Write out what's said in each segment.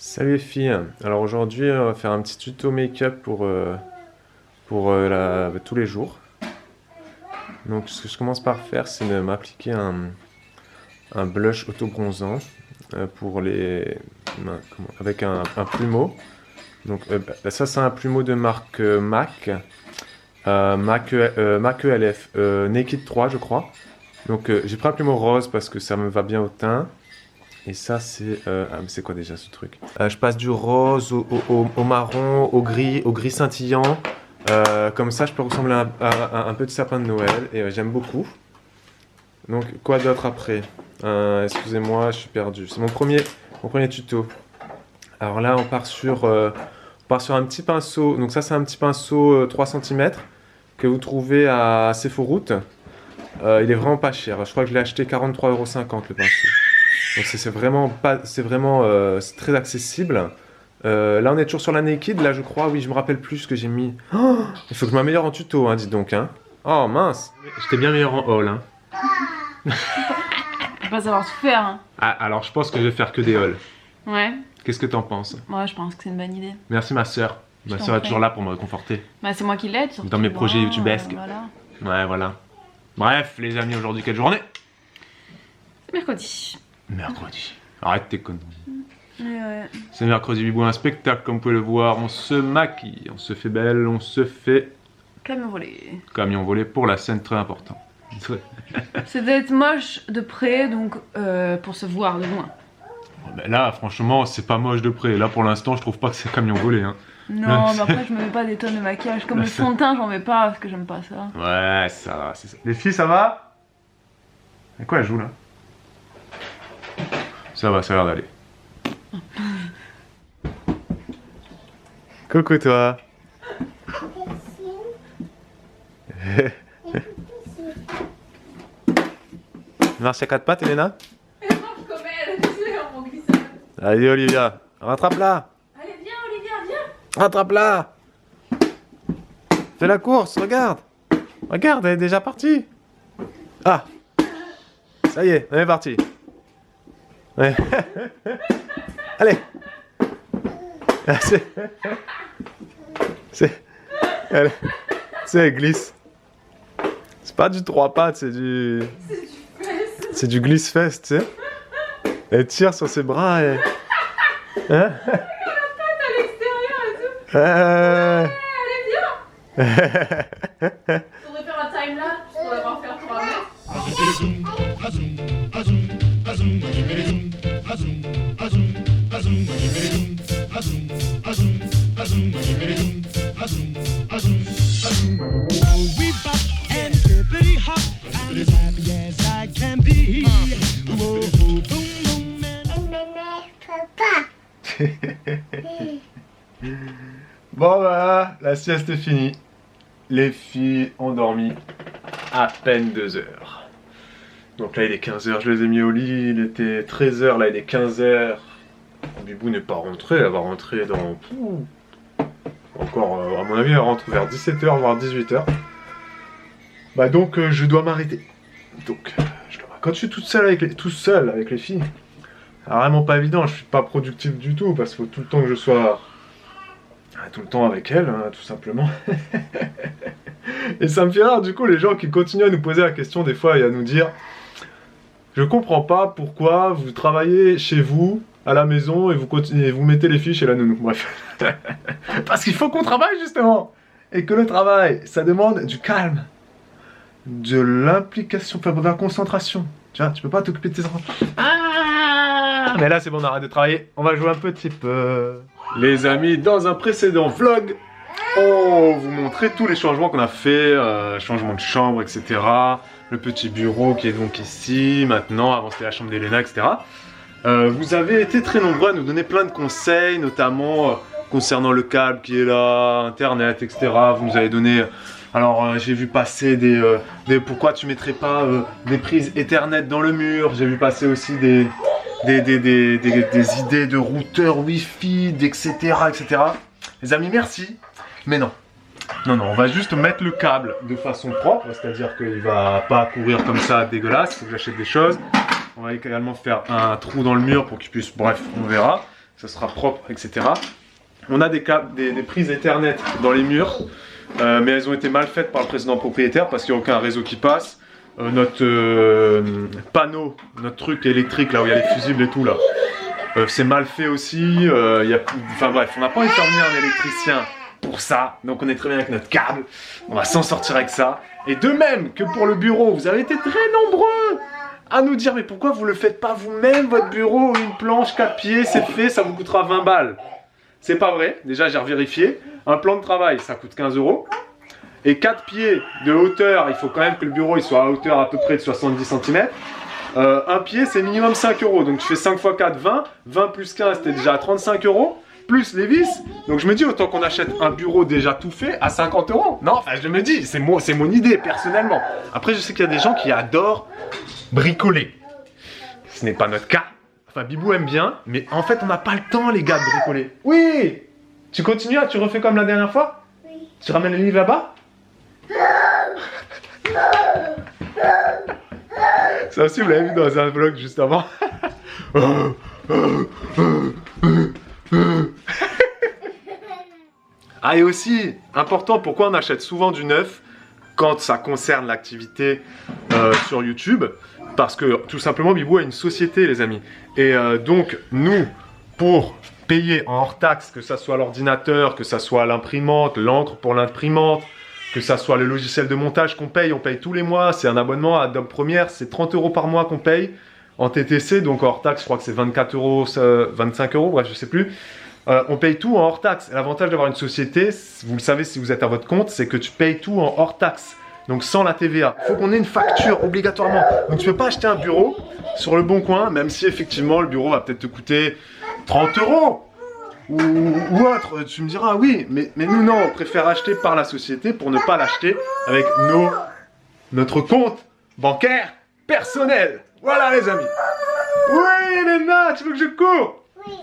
Salut les filles, alors aujourd'hui on va faire un petit tuto make-up pour tous les jours. Donc ce que je commence par faire c'est de m'appliquer un blush auto-bronzant avec un plumeau. Donc ça c'est un plumeau de marque MAC, MAC ELF, Naked 3 je crois. Donc j'ai pris un plumeau rose parce que ça me va bien au teint. Et ça, c'est... mais c'est quoi déjà ce truc? Je passe du rose au marron, au gris scintillant. Comme ça, je peux ressembler à un petit sapin de Noël. Et j'aime beaucoup. Donc, quoi d'autre après? Excusez-moi, je suis perdu. C'est mon premier tuto. Alors là, on part sur un petit pinceau. Donc ça, c'est un petit pinceau 3 cm que vous trouvez à Sephoroot. Il est vraiment pas cher. Je crois que je l'ai acheté 43,50 € le pinceau. Donc c'est très accessible. Là on est toujours sur la Naked, là je crois, oui je me rappelle plus ce que j'ai mis. Oh, il faut que je m'améliore en tuto, hein, dis donc. Hein. Oh mince, j'étais bien meilleur en haul. Hein. Je vais pas savoir tout faire. Hein. Ah, alors je pense que je vais faire que des hauls. Ouais. Qu'est-ce que t'en penses? Ouais, je pense que c'est une bonne idée. Merci ma soeur. Ma soeur est toujours là pour me réconforter. Bah c'est moi qui l'aide surtout. Dans mes projets youtubesques. Voilà. Ouais voilà. Bref les amis, aujourd'hui quelle journée? C'est mercredi. Mercredi. Arrête tes conneries. Ouais. C'est mercredi Bibou, un spectacle comme vous pouvez le voir. On se maquille, on se fait belle, on se fait Camion volé. camion volé pour la scène très importante. C'est d'être moche de près donc pour se voir de loin. Ben là franchement c'est pas moche de près. Là pour l'instant je trouve pas que c'est camion volé. Hein. Non mais après je me mets pas des tonnes de maquillage. Comme le fond de teint j'en mets pas parce que j'aime pas ça. Ouais ça va, c'est ça. Les filles ça va? Et quoi elle joue là? Ça va, ça a l'air d'aller. Coucou toi. Marche à quatre pattes, Elena? Elle marche comme elle, tu sais, en glissade. Allez Olivia, rattrape-la. Allez viens Olivia, viens. Rattrape-la. Fais la course, regarde. Regarde, elle est déjà partie. Ah. Ça y est, elle est partie. Ouais. Allez. Elle glisse. C'est pas du 3 pattes, c'est du... C'est du glisse-fest, tu sais. Elle tire sur ses bras et... Hein? La tête à l'extérieur et tout. Allez viens. Faudrait faire un time-lapse pour l'avoir fait pour un mètre. Bon voilà, la sieste est finie. Les filles ont dormi à peine 2 heures. Donc là il est 15 h, je les ai mis au lit, il était 13 h, là il est 15 h. Bibou n'est pas rentré, elle va rentrer dans... Encore, à mon avis, elle rentre vers 17 h, voire 18 h. Bah donc je dois m'arrêter. Donc, quand je suis tout seul avec les filles, c'est vraiment pas évident, je suis pas productif du tout, parce qu'il faut tout le temps que je sois... tout le temps avec elles, hein, tout simplement. Et ça me fait rire, du coup, les gens qui continuent à nous poser la question des fois et à nous dire « Je comprends pas pourquoi vous travaillez chez vous, à la maison, et vous mettez les filles chez la nounou. » Bref. Parce qu'il faut qu'on travaille, justement. Et que le travail, ça demande du calme, de l'implication, de la concentration. Tu vois, tu peux pas t'occuper de tes enfants. Ah, mais là, c'est bon, on arrête de travailler. On va jouer un petit peu. Les amis, dans un précédent vlog, on vous montrait tous les changements qu'on a fait, changement de chambre, etc. Le petit bureau qui est donc ici, maintenant, avant c'était la chambre d'Elena, etc. Vous avez été très nombreux à nous donner plein de conseils, notamment concernant le câble qui est là, internet, etc. Vous nous avez donné... Alors j'ai vu passer des pourquoi tu mettrais pas des prises Ethernet dans le mur. J'ai vu passer aussi des idées de routeurs Wi-Fi, etc., etc. Les amis, merci. Mais non. Non, on va juste mettre le câble de façon propre. C'est-à-dire qu'il va pas courir comme ça dégueulasse. Il faut que j'achète des choses. On va également faire un trou dans le mur pour qu'il puisse... Bref, on verra. ça sera propre, etc. On a des prises Ethernet dans les murs, mais elles ont été mal faites par le précédent propriétaire parce qu'il n'y a aucun réseau qui passe. Notre panneau, notre truc électrique là où il y a les fusibles et tout là, c'est mal fait aussi. Enfin bref, on n'a pas envie de faire venir un électricien pour ça, donc on est très bien avec notre câble, on va s'en sortir avec ça. Et de même que pour le bureau, vous avez été très nombreux à nous dire mais pourquoi vous le faites pas vous-même votre bureau, une planche, 4 pieds, c'est fait, ça vous coûtera 20 balles. C'est pas vrai, déjà j'ai revérifié, un plan de travail ça coûte 15 €. Et 4 pieds de hauteur, il faut quand même que le bureau il soit à hauteur à peu près de 70 cm. Un pied c'est minimum 5 €, donc je fais 5 x 4, 20, 20 plus 15 c'était déjà à 35 €, plus les vis. Donc je me dis autant qu'on achète un bureau déjà tout fait à 50 €. Non, enfin je me dis, c'est mon idée personnellement. Après je sais qu'il y a des gens qui adorent bricoler. Ce n'est pas notre cas. Enfin Bibou aime bien, mais en fait on n'a pas le temps les gars de bricoler. Oui. Tu continues, tu refais comme la dernière fois? Oui. Tu ramènes le livre là-bas? Ça aussi vous l'avez vu dans un vlog juste avant. Ah et aussi, important, pourquoi on achète souvent du neuf quand ça concerne l'activité sur YouTube? Parce que tout simplement Bibou a une société les amis. Et donc nous, pour payer en hors taxe, que ça soit l'ordinateur, que ça soit l'imprimante, l'encre pour l'imprimante, que ça soit le logiciel de montage qu'on paye, on paye tous les mois, c'est un abonnement à Adobe Premiere, c'est 30 € par mois qu'on paye en TTC, donc hors taxe je crois que c'est 24 €, 25 €, bref je sais plus. On paye tout en hors taxe. L'avantage d'avoir une société, vous le savez si vous êtes à votre compte, c'est que tu payes tout en hors taxe. Donc sans la TVA. Il faut qu'on ait une facture obligatoirement. Donc tu ne peux pas acheter un bureau sur le bon coin, même si effectivement le bureau va peut-être te coûter 30 € ou autre. Tu me diras oui, mais nous non, on préfère acheter par la société pour ne pas l'acheter avec notre compte bancaire personnel. Voilà les amis. Oui Elena, tu veux que je cours? Oui.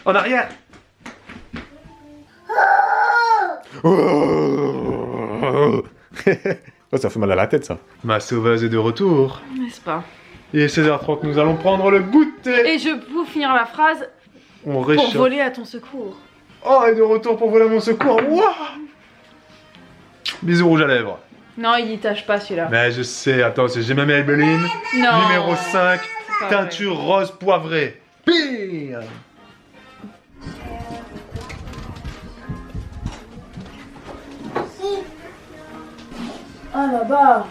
En arrière. Oh, ça fait mal à la tête ça. Ma sauveuse est de retour. N'est-ce pas? Il est 16h30, nous allons prendre le goûter. Et je peux finir la phrase pour voler à ton secours. Oh, et de retour pour voler à mon secours. Wow. Bisous rouge à lèvres. Non, il y tâche pas celui-là. Mais je sais, attends, j'ai ma Maybelline. Non. Numéro 5, teinture vrai. Rose poivrée. Pire. Ah là-bas.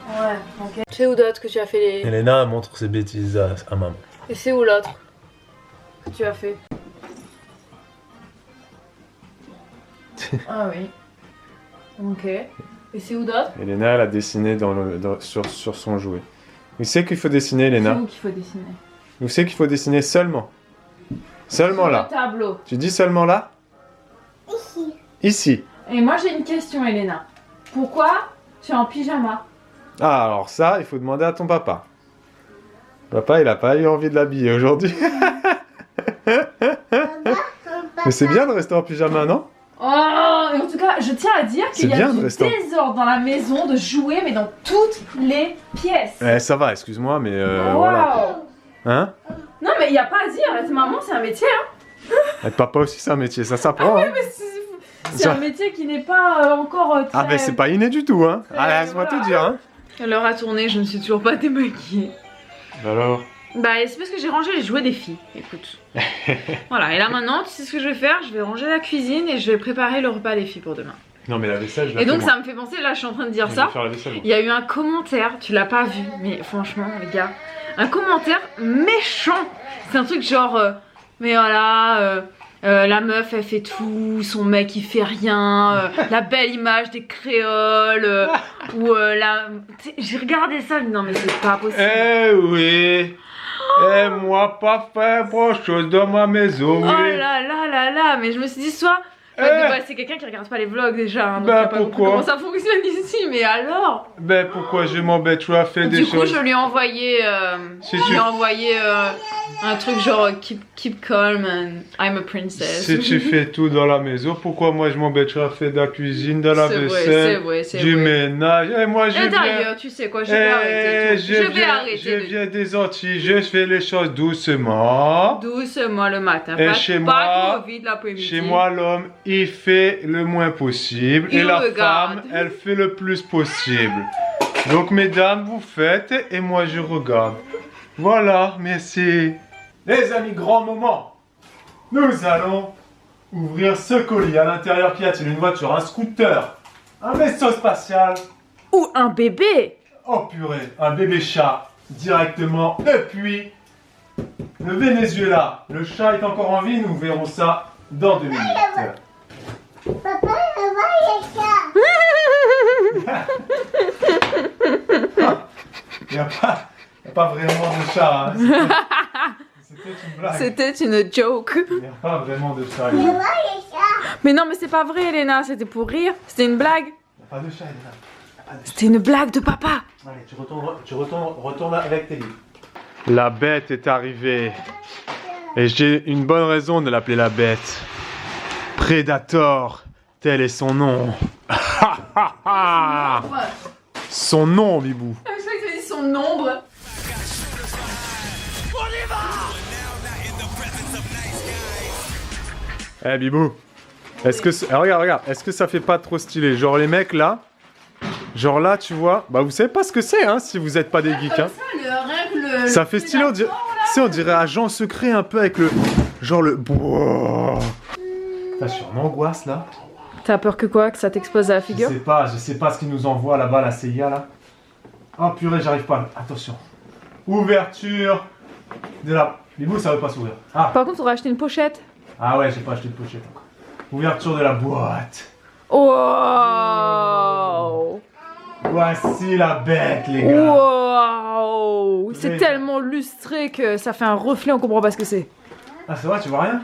Ouais, ok. C'est où d'autre que tu as fait les... Elena montre ses bêtises à maman. Et c'est où l'autre que tu as fait? Ah oui. Ok. Et c'est où d'autre? Elena, elle a dessiné sur son jouet. Où c'est qu'il faut dessiner, Elena? C'est où qu'il faut dessiner? Où c'est qu'il faut dessiner seulement? Seulement sur là. Le tableau. Tu dis seulement là? Ici. Ici. Et moi j'ai une question, Elena. Pourquoi tu es en pyjama? Ah, alors ça, il faut demander à ton papa. Papa, il a pas eu envie de l'habiller aujourd'hui. Mais c'est bien de rester en pyjama, non? Oh, et en tout cas, je tiens à dire qu'il y a du restaurant. désordre dans la maison, de jouets, mais dans toutes les pièces. Ça va, excuse-moi, mais Wow. voilà. Hein? Non, mais il n'y a pas à dire, être maman, c'est un métier, hein. Être papa aussi, c'est un métier, ça s'apprend. Ah ouais, hein. mais c'est un métier qui n'est pas encore très... Ah, mais c'est pas inné du tout, hein. Allez, laisse-moi voilà. te dire, hein. L'heure a tourné, je ne suis toujours pas démaquillée. Alors? Bah, c'est parce que j'ai rangé les jouets des filles, écoute. Voilà, et là maintenant, tu sais ce que je vais faire? Je vais ranger la cuisine et je vais préparer le repas des filles pour demain. Non, mais la vaisselle, je la Et donc fais, ça me fait penser, là je suis en train de dire moi. ça. Je vais faire la vaisselle, moi. Il y a eu un commentaire, tu l'as pas vu, mais franchement les gars, un commentaire méchant. C'est un truc genre, mais voilà, la meuf elle fait tout, son mec il fait rien, la belle image des créoles, ou la... J'ai regardé ça, non mais c'est pas possible. Eh oui. Eh moi pas faire grand chose dans ma maison. Oh là là là là, mais je me suis dit soit Bah, c'est quelqu'un qui regarde pas les vlogs déjà. Hein, donc Bah, y a pas pourquoi comment ça fonctionne ici, mais alors. Ben pourquoi je m'embête, tu as fait des Du coup, choses. je lui ai envoyé, un truc genre keep calm and I'm a princess. Si tu fais tout dans la maison, pourquoi moi je m'embêterais à faire de la cuisine, de la vaisselle, du ménage? Et moi je Et viens. d'ailleurs, tu sais quoi, je vais arrêter. Je viens des Antilles, je fais les choses doucement. Doucement le matin, Et pas, chez pas moi, trop vite l'après-midi. Chez moi, l'homme, il fait le moins possible. Il et la regarde. femme, elle fait le plus possible. Donc, mesdames, vous faites et moi, je regarde. Voilà, merci. Les amis, grand moment. Nous allons ouvrir ce colis. À l'intérieur, qu'y a-t-il? Une voiture, un scooter, un vaisseau spatial. Ou un bébé. Oh purée, un bébé chat directement depuis le Venezuela. Le chat est encore en vie, nous verrons ça dans 2 minutes. Papa, le Il n'y a pas vraiment de chat. Hein. C'était une blague. C'était une joke. Il n'y a pas vraiment de chat. Il va n'y y a ça. Mais non, mais c'est pas vrai, Elena, c'était pour rire. C'était une blague. a pas de chat, Elena. C'était une blague de papa. Allez, tu retournes avec tes livres. La bête est arrivée. Et j'ai une bonne raison de l'appeler la bête. Predator, tel est son nom. Son nom, Bibou. Je sais que tu dis son nombre. Eh Bibou, est-ce que regarde, est-ce que ça fait pas trop stylé? Genre les mecs là, genre là tu vois, bah vous savez pas ce que c'est hein, si vous êtes pas des geeks hein. Ça fait stylé, on dirait agent secret un peu avec le, genre le, T'as sur une angoisse là. T'as peur que quoi? Que ça t'explose à la figure? Je sais pas ce qu'ils nous envoient là-bas la CIA là. Oh purée, j'arrive pas, attention. Ouverture de la, Bibou ça veut pas s'ouvrir. Ah. Par contre, on va acheter une pochette. Ah ouais, j'ai pas acheté de pochette encore. Ouverture de la boîte. Wow! Voici la bête, les gars. Wow! C'est Mais- tellement lustré que ça fait un reflet, on comprend pas ce que c'est. Ah, c'est vrai, tu vois rien?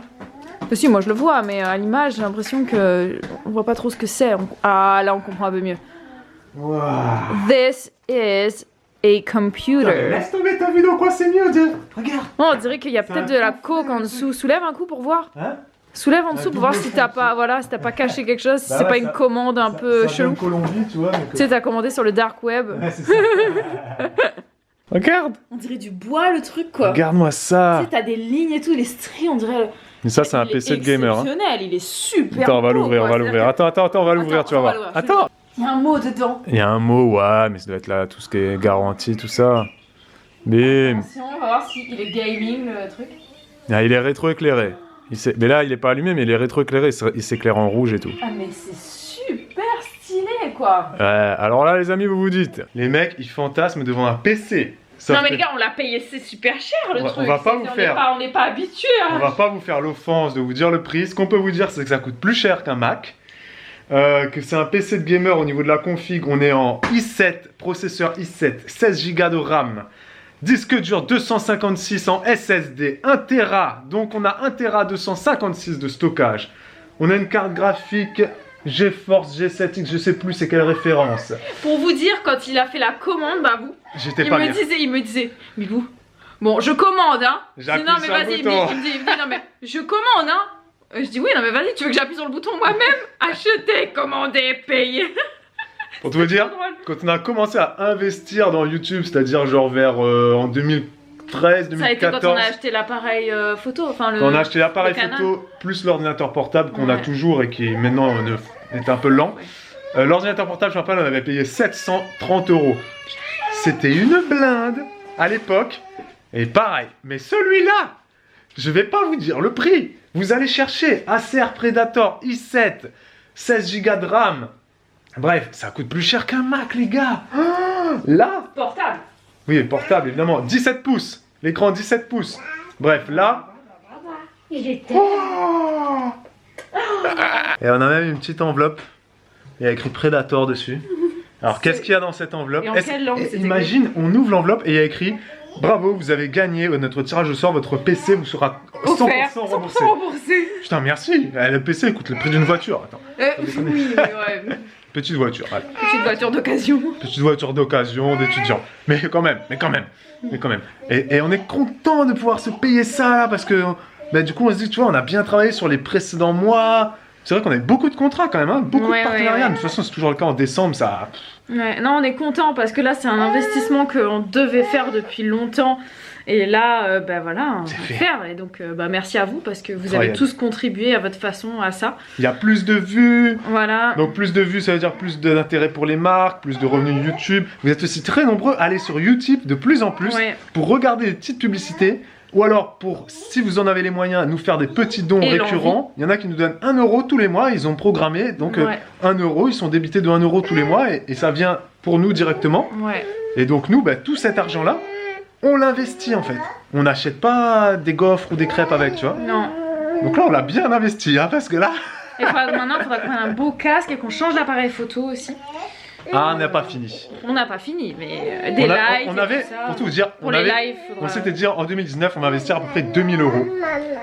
Si, moi je le vois, mais à l'image, j'ai l'impression que on voit pas trop ce que c'est. Ah, là on comprend un peu mieux. Wow. This is a computer. Laisse tomber, t'as vu dans quoi c'est mieux, Dieu? Regarde. Oh, on dirait qu'il y a C'est peut-être un de la computer. coke en dessous. Soulève un coup pour voir. Hein? Soulève en dessous pour voir double si fond t'as dessus. pas, voilà, si t'as pas caché quelque chose, si Bah c'est ouais, pas ça- une commande un peu Ça chelou. vient de Colombie, tu vois. Mais Tu sais, t'as commandé sur le dark web. Ouais, c'est ça. Regarde. On dirait du bois le truc quoi. Regarde-moi Tu ça. sais, t'as des lignes et tout, les stries, on dirait. Mais ça, c'est un Il est PC de gamer. Hein. exceptionnel, il est super. Attends, on va beau, l'ouvrir, quoi. on va l'ouvrir. C'est-à-dire Attends, on va l'ouvrir, Attends, tu vas on va voir. l'ouvrir, Attends. Il y a un mot dedans. Il y a un mot, ouais, mais ça doit être là, tout ce qui est garanti, tout ça. Bim. Attention, on va voir s'il est gaming le truc. Ah, il est rétroéclairé. Mais là, il est pas allumé, mais il est rétroéclairé. Il s'éclaire en rouge et tout. Ah, mais c'est super stylé quoi. Alors là, les amis, vous vous dites, les mecs, ils fantasment devant un PC. Sauf Non mais que les gars, on l'a payé, c'est super cher le On va- truc. on va pas C'est- vous on faire. est pas- On n'est pas habitué. on va pas vous faire l'offense de vous dire le prix. Ce qu'on peut vous dire, c'est que ça coûte plus cher qu'un Mac. Que c'est un PC de gamer au niveau de la config. On est en i7, processeur i7, 16 Go de RAM. Disque dur 256 en SSD, 1 Tera, donc on a 1 Tera 256 de stockage. On a une carte graphique GeForce G7X, je sais plus c'est quelle référence. Pour vous dire, quand il a fait la commande, bah vous, J'étais il pas me bien. disait, mais vous, bon, je commande, hein. Je dis, J'appuie non mais sur le vas-y, bouton. il me dit, non mais je commande, hein. Je dis oui, non mais vas-y, tu veux que j'appuie sur le bouton moi-même? Acheter, commander, payer. Pour tout vous dire, Trop drôle. quand on a commencé à investir dans YouTube, c'est-à-dire genre vers en 2013, Ça a été quand 2014, on a acheté l'appareil photo, enfin le. quand on a acheté l'appareil le Canon. photo plus l'ordinateur portable qu'on a Ouais. toujours et qui maintenant est un peu lent. Ouais. L'ordinateur portable, je me rappelle, on avait payé 730 €. C'était une blinde à l'époque. Et pareil, mais celui-là, je vais pas vous dire le prix. Vous allez chercher Acer Predator i7, 16 Go de RAM. Bref, ça coûte plus cher qu'un Mac, les gars. Ah, là, Portable. oui, portable, évidemment. 17 pouces. L'écran 17 pouces. Bref, là. Il était. Oh et on a même une petite enveloppe. Il y a écrit Predator dessus. Alors, qu'est-ce qu'il y a dans cette enveloppe? Et en quelle langue c'est Imagine, on ouvre l'enveloppe et il y a écrit bravo, vous avez gagné notre tirage au sort, votre PC vous sera 100% Offert, remboursé. 100% remboursé. Putain, merci. Le PC coûte le prix d'une voiture. Attends, Oui, mais ouais. petite voiture. Voilà. Petite voiture d'occasion. Petite voiture d'occasion d'étudiant. Mais quand même. Et on est content de pouvoir se payer ça là parce que bah, du coup on se dit, tu vois, on a bien travaillé sur les précédents mois. C'est vrai qu'on a eu beaucoup de contrats quand même, hein, beaucoup de partenariats. De toute façon, c'est toujours le cas en décembre, ça. Ouais, non, on est content parce que là, c'est un investissement qu'on devait faire depuis longtemps. Et là, bah voilà, on va le faire. Et donc, bah, merci à vous parce que vous avez tous contribué à votre façon à ça. Il y a plus de vues. Voilà. Donc, plus de vues, ça veut dire plus d'intérêt pour les marques, plus de revenus YouTube. Vous êtes aussi très nombreux à aller sur YouTube de plus en plus pour regarder les petites publicités. Ou alors, si vous en avez les moyens, nous faire des petits dons récurrents. Il y en a qui nous donnent 1 euro tous les mois. Ils ont programmé, donc 1 euro, ils sont débités de 1 euro tous les mois. Et ça vient pour nous directement. Ouais. Et donc nous, bah, tout cet argent-là, on l'investit en fait. On n'achète pas des gaufres ou des crêpes avec, tu vois. Non. Donc là, on l'a bien investi, hein, parce que là... Et maintenant, il faudra qu'on ait un beau casque et qu'on change d'appareil photo aussi. Ah, on n'a pas fini. On n'a pas fini, mais des lives on avait, et tout ça. pour tout vous dire, on s'était dit en 2019, on va investir à peu près 2000 euros.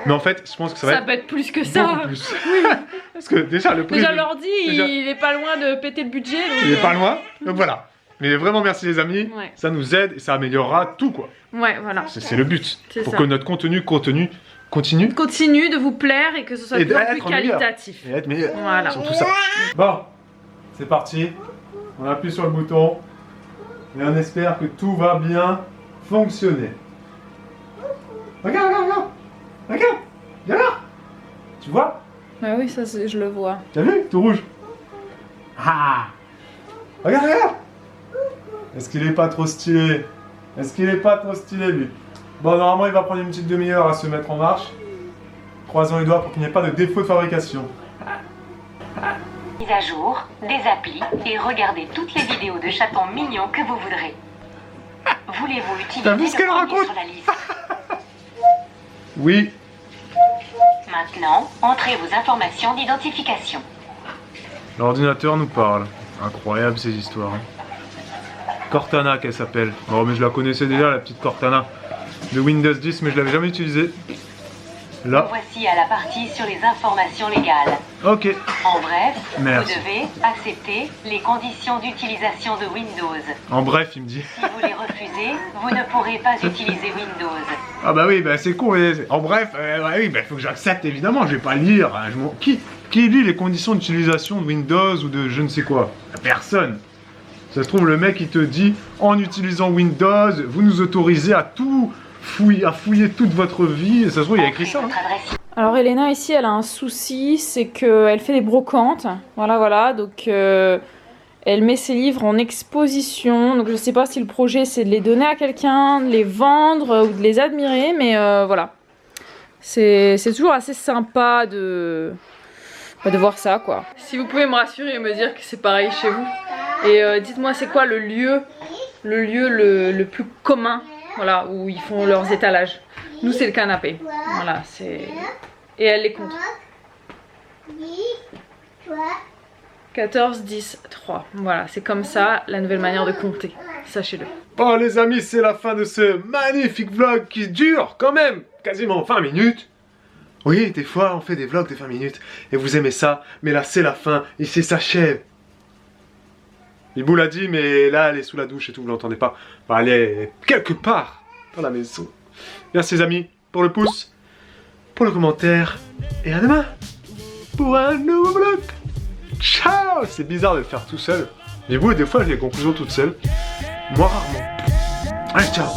Mais en fait, je pense que ça va être plus que ça. Beaucoup plus. Oui. Parce que déjà, le prix... Déjà, l'ordi, il est pas loin de péter le budget. Donc il est pas loin, donc voilà. Mais vraiment, merci les amis. Ouais. Ça nous aide et ça améliorera tout, quoi. Ouais, voilà. C'est le but. Pour que notre contenu continue de vous plaire et que ce soit plus qualitatif. Et être meilleur. Voilà. Sur tout ça. Bon, c'est parti. On appuie sur le bouton. Et on espère que tout va bien fonctionner. Regarde. Viens là. Tu vois? Ah oui, ça je le vois. T'as vu? Tout rouge. Ah. Regarde. Est-ce qu'il est pas trop stylé? Lui? Bon, normalement, il va prendre une petite demi-heure à se mettre en marche. Croisons les doigts pour qu'il n'y ait pas de défaut de fabrication. Mise à jour, des applis et regardez toutes les vidéos de chatons mignons que vous voudrez. Voulez-vous utiliser le premier sur la liste? Oui. Maintenant, entrez vos informations d'identification. L'ordinateur nous parle. Incroyable ces histoires. Cortana qu'elle s'appelle. Oh mais je la connaissais déjà, la petite Cortana de Windows 10, mais je l'avais jamais utilisée. Là. Voici à la partie sur les informations légales. Ok. En bref, vous devez accepter les conditions d'utilisation de Windows. En bref, il me dit. Si vous les refusez, vous ne pourrez pas utiliser Windows. Ah bah oui, bah c'est con. En bref, oui, bah faut que j'accepte évidemment, je vais pas lire. Qui lit les conditions d'utilisation de Windows ou de je ne sais quoi? Personne. Ça se trouve, le mec il te dit, en utilisant Windows, vous nous autorisez à tout fouiller toute votre vie. Ça se trouve, il y a écrit ça. Hein. Alors Elena ici, elle a un souci, c'est qu'elle fait des brocantes. Voilà, donc elle met ses livres en exposition. Donc je sais pas si le projet c'est de les donner à quelqu'un, de les vendre ou de les admirer, mais voilà. C'est toujours assez sympa de voir ça, quoi. Si vous pouvez me rassurer et me dire que c'est pareil chez vous. Et dites-moi, c'est quoi le lieu le plus commun, voilà, où ils font leurs étalages? Nous, c'est le canapé. Voilà, c'est... Et elle les compte. 14, 10, 3. Voilà, c'est comme ça, la nouvelle manière de compter. Sachez-le. Bon, les amis, c'est la fin de ce magnifique vlog qui dure quand même quasiment 20 minutes. Oui, des fois, on fait des vlogs de 20 minutes et vous aimez ça, mais là, c'est la fin et c'est s'achève. Ibou l'a dit, mais là, elle est sous la douche et tout, vous l'entendez pas. Enfin, elle est quelque part dans la maison. Merci les amis pour le pouce, pour le commentaire, et à demain pour un nouveau vlog. Ciao. C'est bizarre de le faire tout seul. Ibou, des fois, j'ai les conclusions toutes seules. Moi, rarement. Allez, ciao.